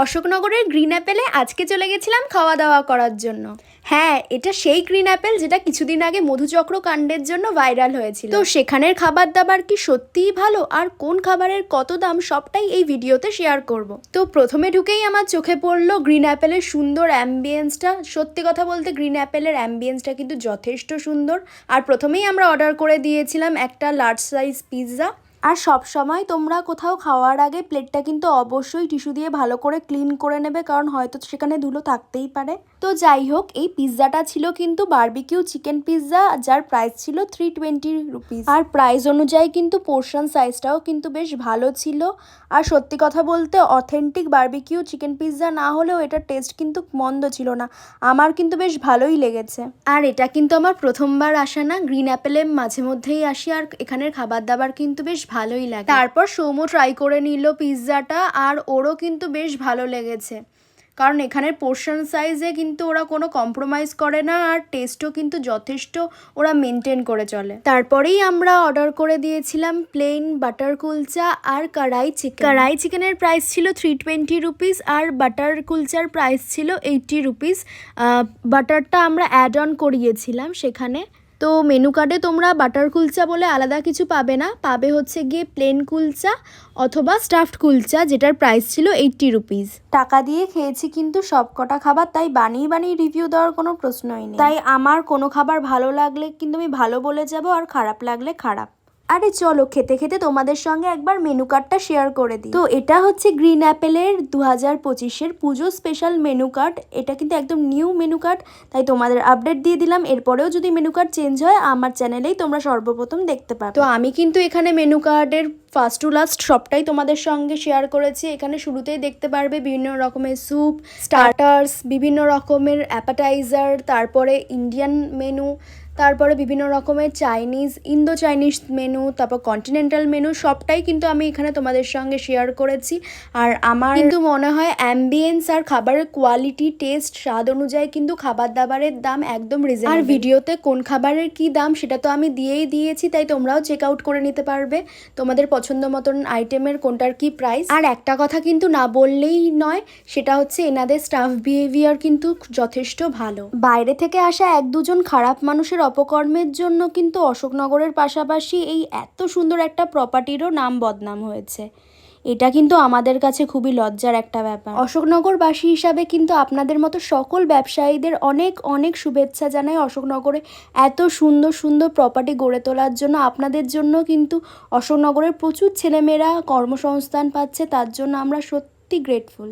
অশোকনগরের green অ্যাপেলে আজকে চলে গেছিলাম খাওয়া দাওয়া করার জন্য। হ্যাঁ, এটা সেই গ্রিন অ্যাপেল যেটা কিছুদিন আগে মধুচক্র কাণ্ডের জন্য ভাইরাল হয়েছিল। তো সেখানের খাবার দাবার কি সত্যিই ভালো, আর কোন খাবারের কত দাম সবটাই এই ভিডিওতে শেয়ার করব। তো প্রথমে ঢুকেই আমার চোখে পড়লো গ্রিন অ্যাপেলের সুন্দর অ্যাম্বিয়েন্সটা। সত্যি কথা বলতে গ্রিন অ্যাপেলের অ্যাম্বিয়েন্সটা কিন্তু যথেষ্ট সুন্দর। আর প্রথমেই আমরা অর্ডার করে দিয়েছিলাম একটা লার্জ সাইজ পিৎজা। আর সব সময় তোমরা কোথাও খাওয়ার আগে প্লেটটা কিন্তু অবশ্যই টিস্যু দিয়ে ভালো করে ক্লিন করে নেবে, কারণ হয়তো সেখানে ধুলো থাকতেই পারে। তো যাই হোক, এই পিৎজাটা ছিল কিন্তু বারবিকিউ চিকেন পিৎজা, যার প্রাইস ছিল 320 রুপিস। আর প্রাইস অনুযায়ী কিন্তু পোর্শন সাইজটাও কিন্তু বেশ ভালো ছিল। আর সত্যি কথা বলতে অথেন্টিক বারবিকিউ চিকেন পিৎজা না হলেও এটার টেস্ট কিন্তু মন্দ ছিল না, আমার কিন্তু বেশ ভালোই লেগেছে। আর এটা কিন্তু আমার প্রথমবার আসা না, গ্রিন অ্যাপেলে মাঝে মধ্যেই আসি, আর এখানের খাবার দাবার কিন্তু বেশ ভালোই লাগে। তারপর সৌম্য ট্রাই করে নিল পিৎজাটা, আর ওরও কিন্তু বেশ ভালো লেগেছে, কারণ এখানের পোর্শন সাইজে কিন্তু ওরা কোনো কম্প্রোমাইজ করে না, আর টেস্টও কিন্তু যথেষ্ট ওরা মেনটেন করে চলে। তারপরেই আমরা অর্ডার করে দিয়েছিলাম প্লেন বাটার কুলচা আর কড়াই চিকেন। কড়াই চিকেনের প্রাইস ছিল 320 রুপিস, আর বাটার কুলচার প্রাইস ছিল 80 রুপিস। বাটারটা আমরা অ্যাড অন করিয়েছিলাম সেখানে। তো মেনু কার্ডে তোমরা বাটার কুলচা বলে আলাদা কিছু পাবে না, পাবে হচ্ছে গিয়ে প্লেন কুলচা অথবা স্টাফড কুলচা, যেটার প্রাইস ছিল 80 রুপিস। টাকা দিয়ে খেয়েছি কিন্তু সব কটা খাবার, তাই বানিয়ে বানিয়ে রিভিউ দেওয়ার কোনো প্রশ্নই নেই। তাই আমার কোনো খাবার ভালো লাগলে কিন্তু আমি ভালো বলে যাব, আর খারাপ লাগলে খারাপ। আরে চলো খেতে খেতে তোমাদের সঙ্গে একবার মেনু কার্ডটা শেয়ার করে দিই। তো এটা হচ্ছে গ্রিন অ্যাপেলের 2025-এর পুজো স্পেশাল মেনু কার্ড। এটা কিন্তু একদম নিউ মেনু কার্ড, তাই তোমাদের আপডেট দিয়ে দিলাম। এরপরেও যদি মেনু কার্ড চেঞ্জ হয় আমার চ্যানেলেই তোমরা সর্বপ্রথম দেখতে পাবে। তো আমি কিন্তু এখানে মেনু কার্ডের ফার্স্ট টু লাস্ট সবটাই তোমাদের সঙ্গে শেয়ার করেছি। এখানে শুরুতেই দেখতে পারবে বিভিন্ন রকমের স্যুপ, স্টার্টার্স, বিভিন্ন রকমের অ্যাপাটাইজার, তারপরে ইন্ডিয়ান মেনু, তারপরে বিভিন্ন রকমের চাইনিজ, ইন্দো চাইনিজ মেনু, তারপর কন্টিনেন্টাল মেনু, সবটাই কিন্তু আমি এখানে তোমাদের সঙ্গে শেয়ার করেছি। আর আমার কিন্তু মনে হয় অ্যাম্বিয়েন্স আর খাবারের কোয়ালিটি, টেস্ট, স্বাদ অনুযায়ী কিন্তু খাবার দাবারের দাম একদম রিজনেবল। আর ভিডিওতে কোন খাবারের কি দাম সেটা তো আমি দিয়েই দিয়েছি, তাই তোমরাও চেক আউট করে নিতে পারবে তোমাদের পছন্দ মতন আইটেমের কোনটার কি প্রাইস। আর একটা কথা কিন্তু না বললেই নয়, সেটা হচ্ছে এনাদের স্টাফ বিহেভিয়ার কিন্তু যথেষ্ট ভালো। বাইরে থেকে আসা এক দুজন খারাপ মানুষের অপকর্মের জন্য কিন্তু অশোকনগরের পাশাপাশি এই এত সুন্দর একটা প্রপার্টিরও নাম বদনাম হয়েছে। এটা কিন্তু আমাদের কাছে খুবই লজ্জার একটা ব্যাপার। অশোকনগরবাসী হিসাবে কিন্তু আপনাদের মতো সকল ব্যবসায়ীদের অনেক অনেক শুভেচ্ছা জানাই অশোকনগরে এত সুন্দর সুন্দর প্রপার্টি গড়ে তোলার জন্য। আপনাদের জন্য কিন্তু অশোকনগরের প্রচুর ছেলেমেয়েরা কর্মসংস্থান পাচ্ছে, তার জন্য আমরা সত্যি গ্রেটফুল।